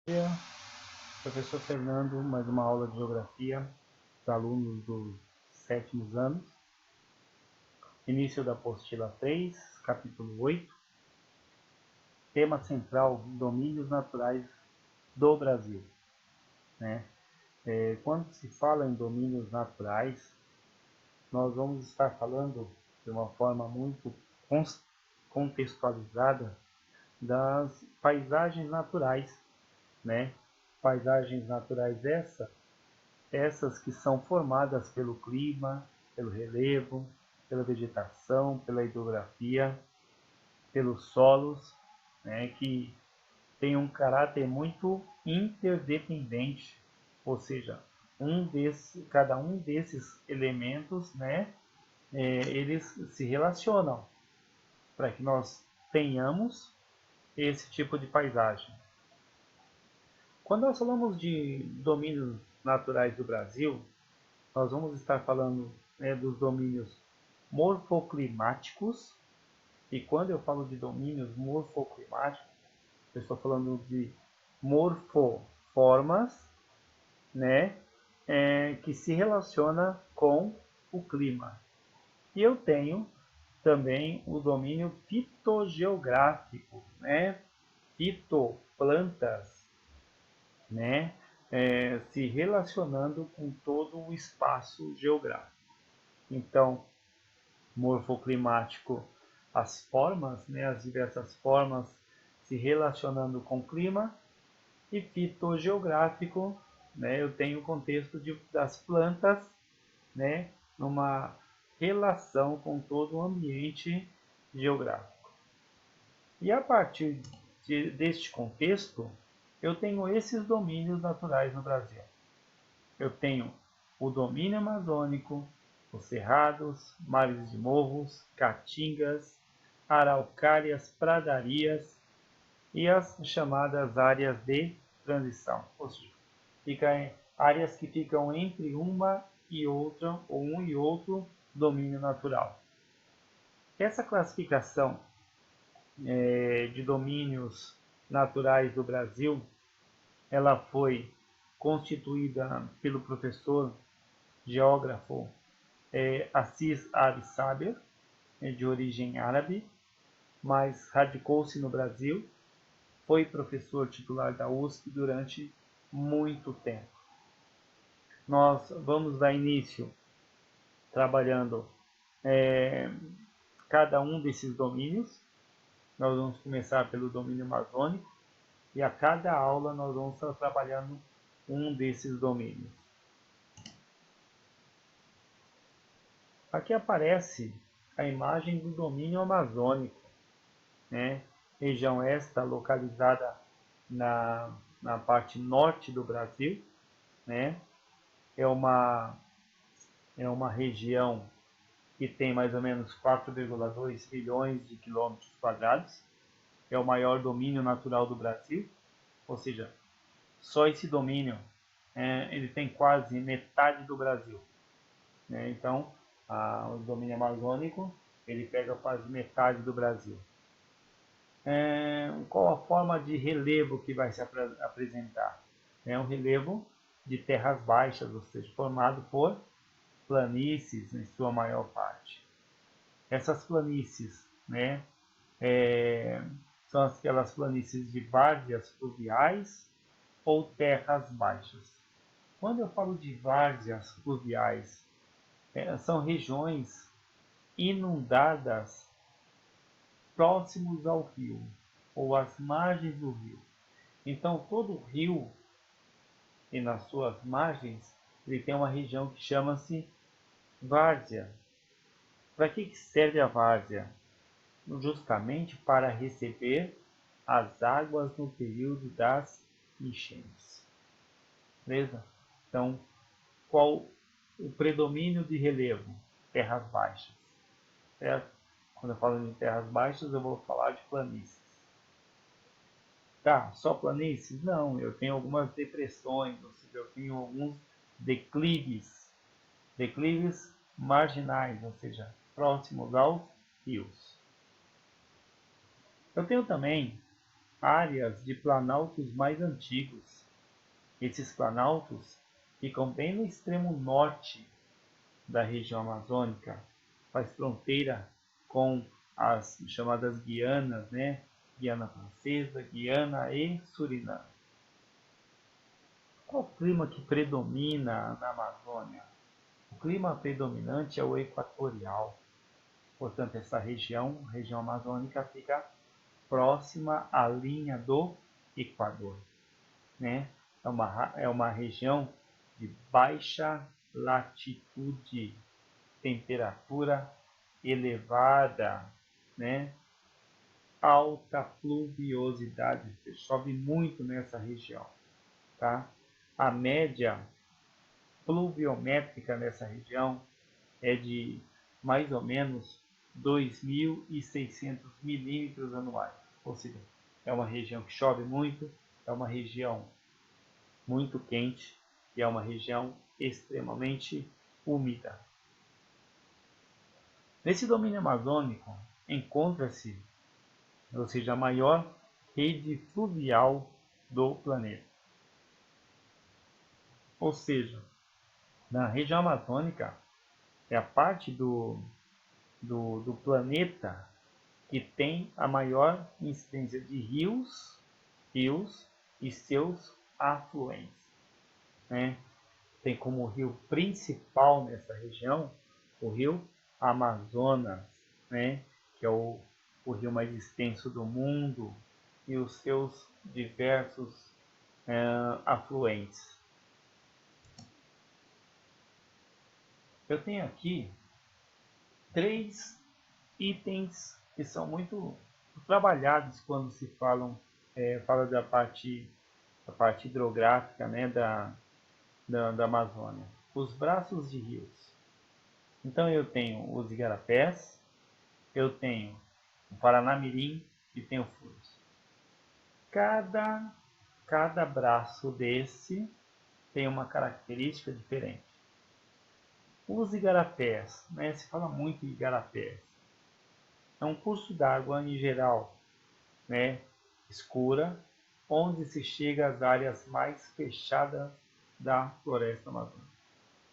Dia, professor Fernando, mais uma aula de geografia para alunos dos sétimos anos. Início da apostila 3, capítulo 8. Tema central: domínios naturais do Brasil. Quando se fala em domínios naturais, nós vamos estar falando de uma forma muito contextualizada das paisagens naturais, né? Paisagens naturais essas que são formadas pelo clima, pelo relevo, pela vegetação, pela hidrografia, pelos solos, né, que tem um caráter muito interdependente, ou seja, cada um desses elementos, né, eles se relacionam para que nós tenhamos esse tipo de paisagem. Quando nós falamos de domínios naturais do Brasil, nós vamos estar falando, né, dos domínios morfoclimáticos. E quando eu falo de domínios morfoclimáticos, eu estou falando de morfoformas, né, que se relaciona com o clima. E eu tenho também o domínio fitogeográfico, né, fitoplantas, né, se relacionando com todo o espaço geográfico. Então, morfoclimático, as formas, né, as diversas formas se relacionando com o clima, e fitogeográfico, né, eu tenho o contexto das plantas, né, numa relação com todo o ambiente geográfico. E a partir deste contexto, eu tenho esses domínios naturais no Brasil. Eu tenho o domínio amazônico, os cerrados, mares de morros, caatingas, araucárias, pradarias e as chamadas áreas de transição, ou seja, áreas que ficam entre uma e outra, ou um e outro domínio natural. Essa classificação de domínios naturais do Brasil, ela foi constituída pelo professor geógrafo Assis Abi Saber, de origem árabe, mas radicou-se no Brasil, foi professor titular da USP durante muito tempo. Nós vamos dar início trabalhando cada um desses domínios. Nós vamos começar pelo domínio amazônico e a cada aula nós vamos estar trabalhando um desses domínios. Aqui aparece a imagem do domínio amazônico, né? Região esta localizada na parte norte do Brasil, né? É uma região que tem mais ou menos 4,2 milhões de quilômetros quadrados. É o maior domínio natural do Brasil, ou seja, só esse domínio ele tem quase metade do Brasil, né? Então, o domínio amazônico ele pega quase metade do Brasil. Qual a forma de relevo que vai se apresentar? É um relevo de terras baixas, ou seja, formado por planícies em sua maior parte. Essas planícies, né, são aquelas planícies de várzeas fluviais ou terras baixas. Quando eu falo de várzeas fluviais, são regiões inundadas próximos ao rio ou às margens do rio. Então, todo rio e nas suas margens ele tem uma região que chama-se várzea. Para que serve a várzea? Justamente para receber as águas no período das enchentes. Beleza? Então, qual o predomínio de relevo? Terras baixas. Certo? Quando eu falo de terras baixas, eu vou falar de planícies. Tá, só planícies? Não, eu tenho algumas depressões, ou seja, eu tenho alguns declives marginais, ou seja, próximos aos rios. Eu tenho também áreas de planaltos mais antigos. Esses planaltos ficam bem no extremo norte da região amazônica, faz fronteira com as chamadas Guianas, né? Guiana Francesa, Guiana e Suriname. Qual o clima que predomina na Amazônia? O clima predominante é o equatorial. Portanto, essa região amazônica, fica próxima à linha do Equador, né? É uma região de baixa latitude, temperatura elevada, né? Alta pluviosidade, chove muito nessa região, tá? A média pluviométrica nessa região é de mais ou menos 2.600 milímetros anuais, ou seja, é uma região que chove muito, é uma região muito quente e é uma região extremamente úmida. Nesse domínio amazônico encontra-se, ou seja, a maior rede fluvial do planeta. Ou seja, na região amazônica é a parte do planeta que tem a maior incidência de rios e seus afluentes, né? Tem como rio principal nessa região o rio Amazonas, né? Que é o rio mais extenso do mundo, e os seus diversos afluentes. Eu tenho aqui 3 itens que são muito trabalhados quando se fala da parte hidrográfica, né, da Amazônia. Os braços de rios. Então eu tenho os igarapés, eu tenho o Paranamirim e tenho o Furnas. Cada braço desse tem uma característica diferente. Os igarapés, né, se fala muito em igarapés. É um curso d'água em geral, né, escura, onde se chega às áreas mais fechadas da floresta amazônica.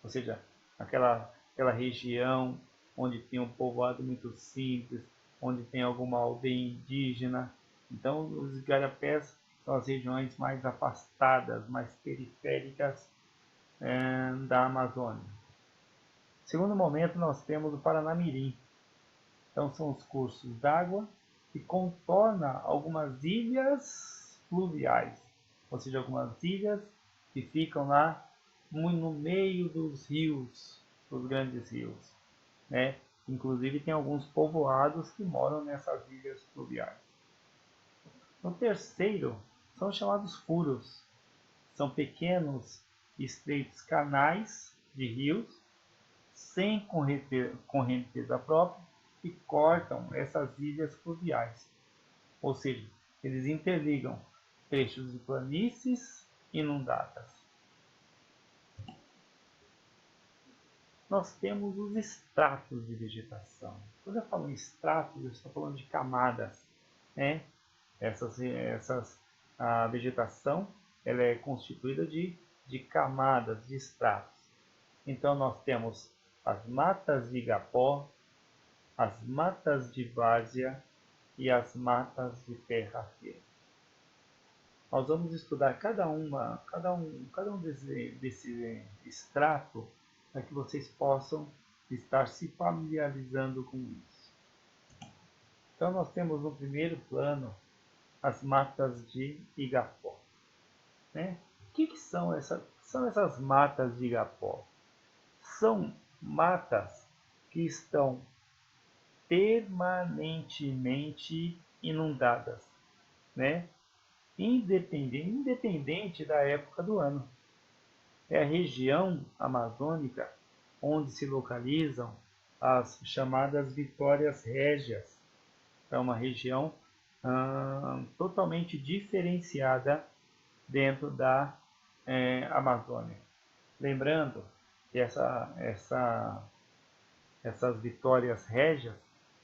Ou seja, aquela região onde tem um povoado muito simples, onde tem alguma aldeia indígena. Então, os igarapés são as regiões mais afastadas, mais periféricas da Amazônia. Segundo momento, nós temos o Paranamirim. Então, são os cursos d'água que contornam algumas ilhas fluviais, ou seja, algumas ilhas que ficam lá no meio dos rios, dos grandes rios, né? Inclusive tem alguns povoados que moram nessas ilhas fluviais. O terceiro são chamados furos. São pequenos e estreitos canais de rios sem correnteza própria que cortam essas ilhas fluviais. Ou seja, eles interligam trechos de planícies inundadas. Nós temos os estratos de vegetação. Quando eu falo em estratos, eu estou falando de camadas, né? A vegetação ela é constituída de camadas, de estratos. Então nós temos as matas de igapó, as matas de várzea e as matas de terra-firme. Nós vamos estudar cada um desse extrato para que vocês possam estar se familiarizando com isso. Então nós temos no primeiro plano as matas de igapó, né? O que são essas matas de igapó? São matas que estão permanentemente inundadas, né? Independente da época do ano. É a região amazônica onde se localizam as chamadas Vitórias Régias. É uma região totalmente diferenciada dentro da Amazônia. Lembrando que essas Vitórias Régias,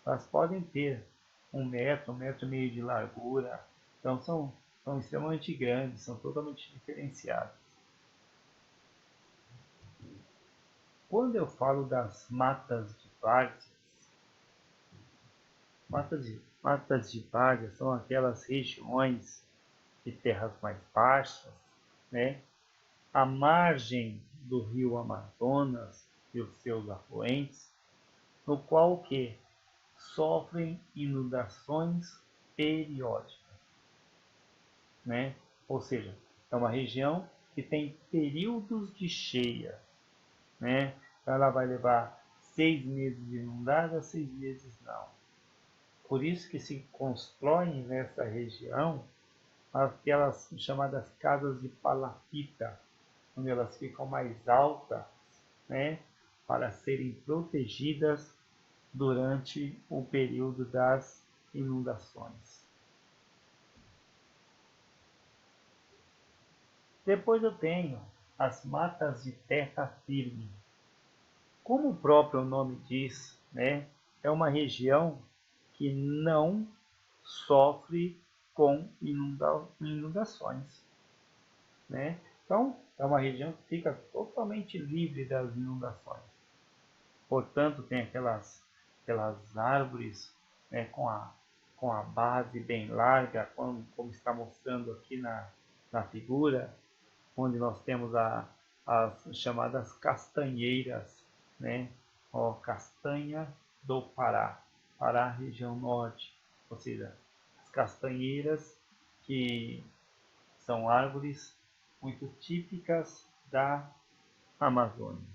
elas podem ter 1 metro, 1,5 metro de largura, Então são extremamente grandes, são totalmente diferenciadas. Quando eu falo das matas de várzea, matas de várzea são aquelas regiões de terras mais baixas, né, à margem do rio Amazonas e os seus afluentes, no qual que sofrem inundações periódicas, né? Ou seja, é uma região que tem períodos de cheia, né? Ela vai levar 6 meses inundada, 6 meses não. Por isso que se constroem nessa região aquelas chamadas casas de palafita, onde elas ficam mais altas, né? Para serem protegidas durante o período das inundações. Depois eu tenho as matas de terra firme. Como o próprio nome diz, né, é uma região que não sofre com inundações, né? Então, é uma região que fica totalmente livre das inundações. Portanto, tem aquelas árvores, né, com a base bem larga, como está mostrando aqui na figura, onde nós temos as chamadas castanheiras, né? Ó, castanha do Pará, Pará região norte, ou seja, as castanheiras que são árvores muito típicas da Amazônia.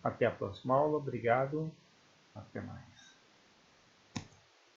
Até a próxima aula, obrigado, até mais.